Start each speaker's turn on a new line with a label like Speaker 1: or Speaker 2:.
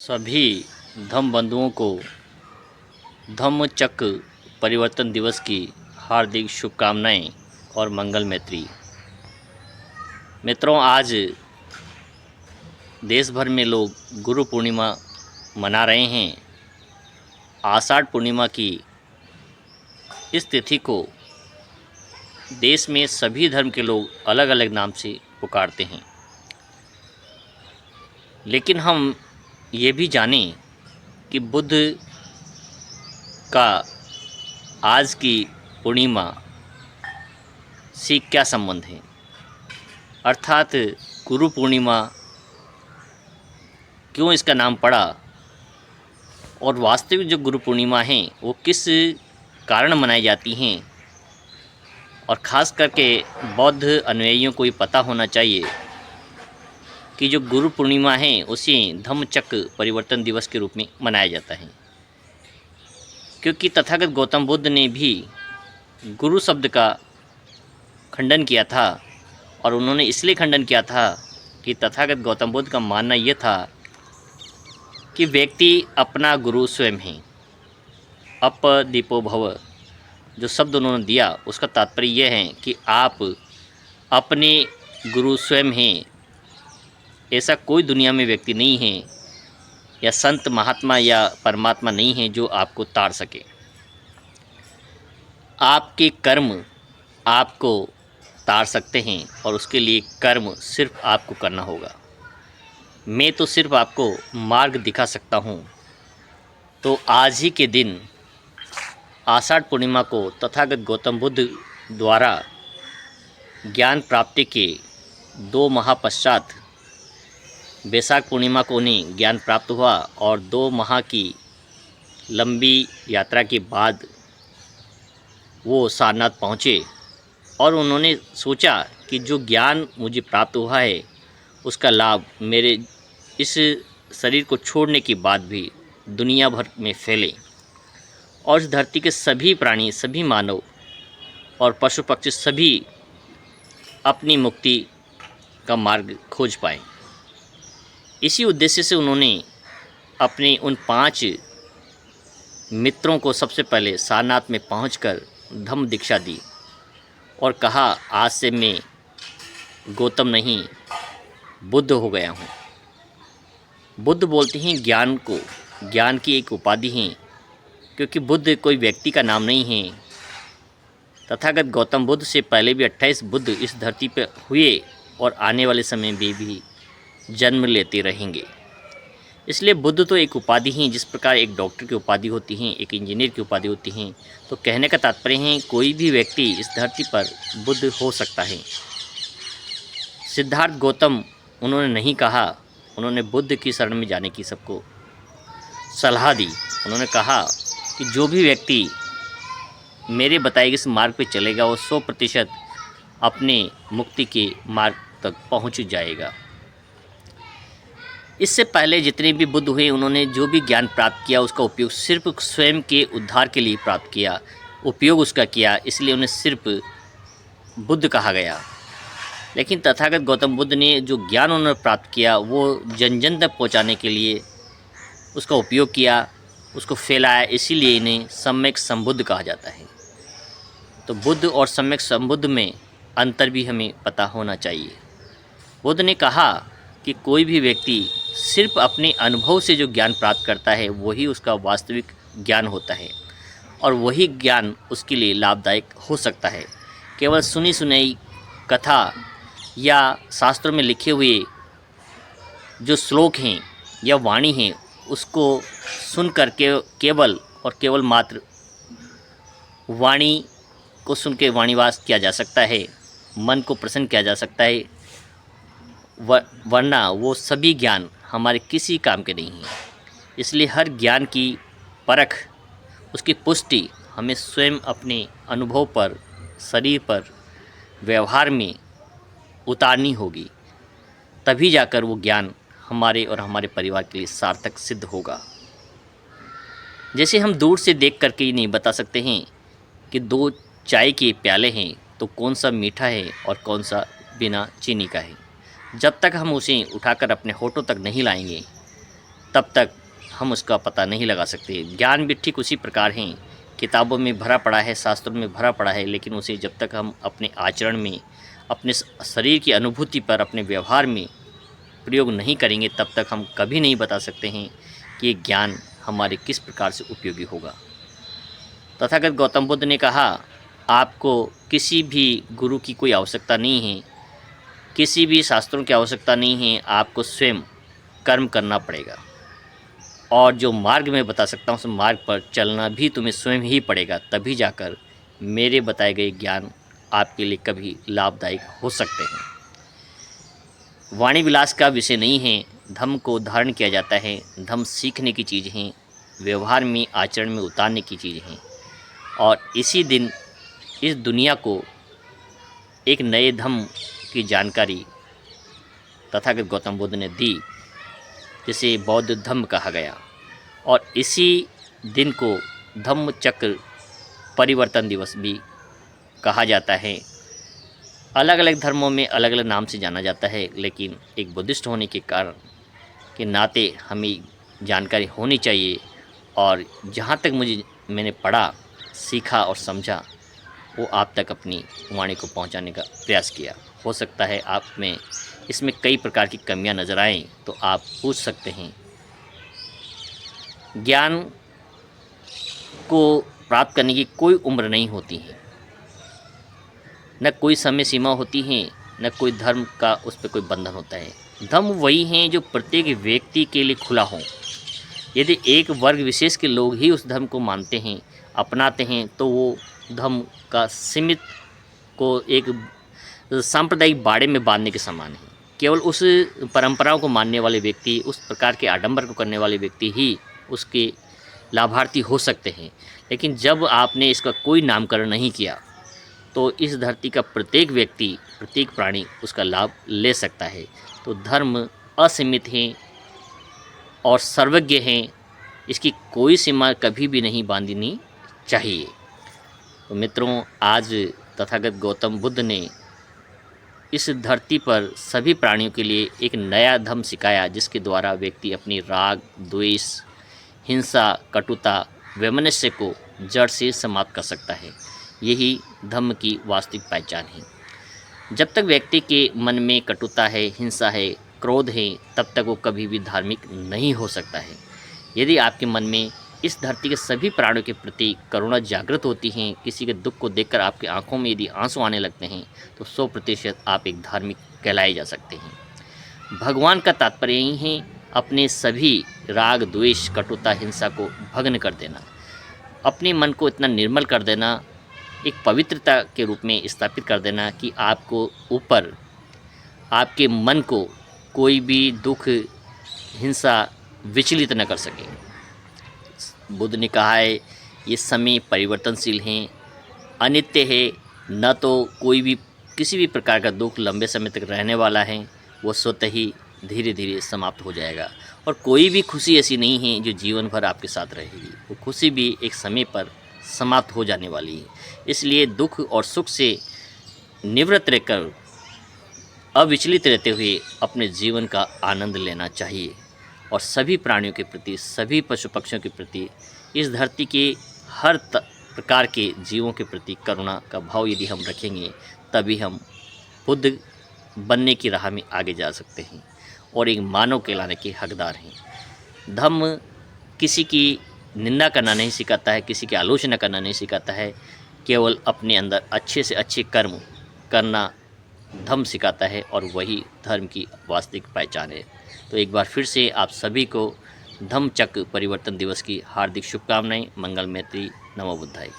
Speaker 1: सभी धम्म बंधुओं को धम्म चक्र परिवर्तन दिवस की हार्दिक शुभकामनाएं और मंगल मैत्री। मित्रों, आज देश भर में लोग गुरु पूर्णिमा मना रहे हैं। आषाढ़ पूर्णिमा की इस तिथि को देश में सभी धर्म के लोग अलग अलग नाम से पुकारते हैं, लेकिन हम ये भी जानें कि बुद्ध का आज की पूर्णिमा से क्या संबंध है, अर्थात गुरु पूर्णिमा क्यों इसका नाम पड़ा और वास्तविक जो गुरु पूर्णिमा है वो किस कारण मनाई जाती हैं। और ख़ास करके बौद्ध अनुयायियों को ये पता होना चाहिए कि जो गुरु पूर्णिमा है उसे धम्मचक्र परिवर्तन दिवस के रूप में मनाया जाता है, क्योंकि तथागत गौतम बुद्ध ने भी गुरु शब्द का खंडन किया था। और उन्होंने इसलिए खंडन किया था कि तथागत गौतम बुद्ध का मानना यह था कि व्यक्ति अपना गुरु स्वयं है। अप दीपो भव जो शब्द उन्होंने दिया उसका तात्पर्य यह है कि आप अपने गुरु स्वयं हैं। ऐसा कोई दुनिया में व्यक्ति नहीं है या संत महात्मा या परमात्मा नहीं है जो आपको ताड़ सके। आपके कर्म आपको ताड़ सकते हैं और उसके लिए कर्म सिर्फ आपको करना होगा। मैं तो सिर्फ आपको मार्ग दिखा सकता हूँ। तो आज ही के दिन आषाढ़ पूर्णिमा को तथागत गौतम बुद्ध द्वारा ज्ञान प्राप्ति के 2 माह पश्चात बैसाख पूर्णिमा को उन्हें ज्ञान प्राप्त हुआ और 2 माह की लंबी यात्रा के बाद वो सारनाथ पहुँचे और उन्होंने सोचा कि जो ज्ञान मुझे प्राप्त हुआ है उसका लाभ मेरे इस शरीर को छोड़ने के बाद भी दुनिया भर में फैले और इस धरती के सभी प्राणी, सभी मानव और पशु पक्षी सभी अपनी मुक्ति का मार्ग खोज पाएं। इसी उद्देश्य से उन्होंने अपने उन 5 मित्रों को सबसे पहले सारनाथ में पहुंचकर धम्म दीक्षा दी और कहा, आज से मैं गौतम नहीं बुद्ध हो गया हूँ। बुद्ध बोलते हैं ज्ञान को, ज्ञान की एक उपाधि है, क्योंकि बुद्ध कोई व्यक्ति का नाम नहीं है। तथागत गौतम बुद्ध से पहले भी 28 बुद्ध इस धरती पर हुए और आने वाले समय में भी जन्म लेते रहेंगे। इसलिए बुद्ध तो एक उपाधि हैं, जिस प्रकार एक डॉक्टर की उपाधि होती हैं, एक इंजीनियर की उपाधि होती हैं। तो कहने का तात्पर्य है कोई भी व्यक्ति इस धरती पर बुद्ध हो सकता है। सिद्धार्थ गौतम उन्होंने नहीं कहा, उन्होंने बुद्ध की शरण में जाने की सबको सलाह दी। उन्होंने कहा कि जो भी व्यक्ति मेरे बताए गए इस मार्ग पे चलेगा वो 100% अपने मुक्ति के मार्ग तक पहुंच जाएगा। इससे पहले जितने भी बुद्ध हुए उन्होंने जो भी ज्ञान प्राप्त किया उसका उपयोग सिर्फ स्वयं के उद्धार के लिए प्राप्त किया, उपयोग उसका किया, इसलिए उन्हें सिर्फ बुद्ध कहा गया। लेकिन तथागत गौतम बुद्ध ने जो ज्ञान उन्होंने प्राप्त किया वो जन जन तक पहुँचाने के लिए उसका उपयोग किया, उसको फैलाया, इसीलिए इन्हें सम्यक संबुद्ध कहा जाता है। तो बुद्ध और सम्यक संबुद्ध में अंतर भी हमें पता होना चाहिए। बुद्ध ने कहा कि कोई भी व्यक्ति सिर्फ अपने अनुभव से जो ज्ञान प्राप्त करता है वही उसका वास्तविक ज्ञान होता है और वही ज्ञान उसके लिए लाभदायक हो सकता है। केवल सुनी सुनाई कथा या शास्त्रों में लिखे हुए जो श्लोक हैं या वाणी हैं उसको सुनकर के केवल मात्र वाणी को सुन के वाणीवास किया जा सकता है, मन को प्रसन्न किया जा सकता है, वरना वो सभी ज्ञान हमारे किसी काम के नहीं हैं। इसलिए हर ज्ञान की परख, उसकी पुष्टि हमें स्वयं अपने अनुभव पर, शरीर पर, व्यवहार में उतारनी होगी, तभी जाकर वो ज्ञान हमारे और हमारे परिवार के लिए सार्थक सिद्ध होगा। जैसे हम दूर से देख करके ही नहीं बता सकते हैं कि 2 चाय के प्याले हैं तो कौन सा मीठा है और कौन सा बिना चीनी का है। जब तक हम उसे उठाकर अपने होठों तक नहीं लाएंगे तब तक हम उसका पता नहीं लगा सकते। ज्ञान भी ठीक उसी प्रकार हैं, किताबों में भरा पड़ा है, शास्त्रों में भरा पड़ा है, लेकिन उसे जब तक हम अपने आचरण में, अपने शरीर की अनुभूति पर, अपने व्यवहार में प्रयोग नहीं करेंगे, तब तक हम कभी नहीं बता सकते हैं कि ये ज्ञान हमारे किस प्रकार से उपयोगी होगा। तथागत गौतम बुद्ध ने कहा, आपको किसी भी गुरु की कोई आवश्यकता नहीं है, किसी भी शास्त्रों की आवश्यकता नहीं है, आपको स्वयं कर्म करना पड़ेगा। और जो मार्ग मैं बता सकता हूँ, उस मार्ग पर चलना भी तुम्हें स्वयं ही पड़ेगा, तभी जाकर मेरे बताए गए ज्ञान आपके लिए कभी लाभदायक हो सकते हैं। वाणी विलास का विषय नहीं है, धम्म को धारण किया जाता है, धम्म सीखने की चीज़ है, व्यवहार में, आचरण में उतारने की चीज़ है। और इसी दिन इस दुनिया को एक नए धम्म की जानकारी तथागत गौतम बुद्ध ने दी, जिसे बौद्ध धम्म कहा गया। और इसी दिन को धम्म चक्र परिवर्तन दिवस भी कहा जाता है। अलग अलग धर्मों में अलग अलग नाम से जाना जाता है, लेकिन एक बुद्धिस्ट होने के कारण के नाते हमें जानकारी होनी चाहिए। और जहाँ तक मैंने पढ़ा, सीखा और समझा, वो आप तक अपनी वाणी को पहुँचाने का प्रयास किया। हो सकता है आप में इसमें कई प्रकार की कमियां नज़र आएँ, तो आप पूछ सकते हैं। ज्ञान को प्राप्त करने की कोई उम्र नहीं होती है, न कोई समय सीमा होती है, न कोई धर्म का उस पर कोई बंधन होता है। धर्म वही हैं जो प्रत्येक व्यक्ति के लिए खुला हो। यदि एक वर्ग विशेष के लोग ही उस धर्म को मानते हैं, अपनाते हैं, तो वो धर्म का सीमित को एक सांप्रदायिक बाड़े में बांधने के समान है। केवल उस परंपराओं को मानने वाले व्यक्ति, उस प्रकार के आडंबर को करने वाले व्यक्ति ही उसके लाभार्थी हो सकते हैं। लेकिन जब आपने इसका कोई नामकरण नहीं किया, तो इस धरती का प्रत्येक व्यक्ति, प्रत्येक प्राणी उसका लाभ ले सकता है। तो धर्म असीमित हैं और सर्वज्ञ हैं, इसकी कोई सीमा कभी भी नहीं बांधनी चाहिए। तो मित्रों, आज तथागत गौतम बुद्ध ने इस धरती पर सभी प्राणियों के लिए एक नया धर्म सिखाया, जिसके द्वारा व्यक्ति अपनी राग, द्वेष, हिंसा, कटुता, वैमनस्य को जड़ से समाप्त कर सकता है। यही धर्म की वास्तविक पहचान है। जब तक व्यक्ति के मन में कटुता है, हिंसा है, क्रोध है, तब तक वो कभी भी धार्मिक नहीं हो सकता है। यदि आपके मन में इस धरती के सभी प्राणियों के प्रति करुणा जागृत होती है, किसी के दुख को देखकर आपकी आंखों में यदि आंसू आने लगते हैं, तो 100% आप एक धार्मिक कहलाए जा सकते हैं। भगवान का तात्पर्य यही है, अपने सभी राग, द्वेष, कटुता, हिंसा को भग्न कर देना, अपने मन को इतना निर्मल कर देना, एक पवित्रता के रूप में स्थापित कर देना कि आपको ऊपर, आपके मन को कोई भी दुख, हिंसा विचलित न कर सके। बुद्ध ने कहा है, ये समय परिवर्तनशील हैं, अनित्य है, न तो कोई भी किसी भी प्रकार का दुख लंबे समय तक रहने वाला है, वो स्वतः ही धीरे धीरे समाप्त हो जाएगा। और कोई भी खुशी ऐसी नहीं है जो जीवन भर आपके साथ रहेगी, वो खुशी भी एक समय पर समाप्त हो जाने वाली है। इसलिए दुख और सुख से निवृत्त रहकर, अविचलित रहते हुए अपने जीवन का आनंद लेना चाहिए। और सभी प्राणियों के प्रति, सभी पशु पक्षियों के प्रति, इस धरती के हर प्रकार के जीवों के प्रति करुणा का भाव यदि हम रखेंगे, तभी हम बुद्ध बनने की राह में आगे जा सकते हैं और एक मानव कहलाने के हकदार हैं। धम्म किसी की निंदा करना नहीं सिखाता है, किसी की आलोचना करना नहीं सिखाता है, केवल अपने अंदर अच्छे से अच्छे कर्म करना धम्म सिखाता है, और वही धर्म की वास्तविक पहचान है। तो एक बार फिर से आप सभी को धम्म चक्र परिवर्तन दिवस की हार्दिक शुभकामनाएं। मंगल मैत्री। नमो बुद्धाय।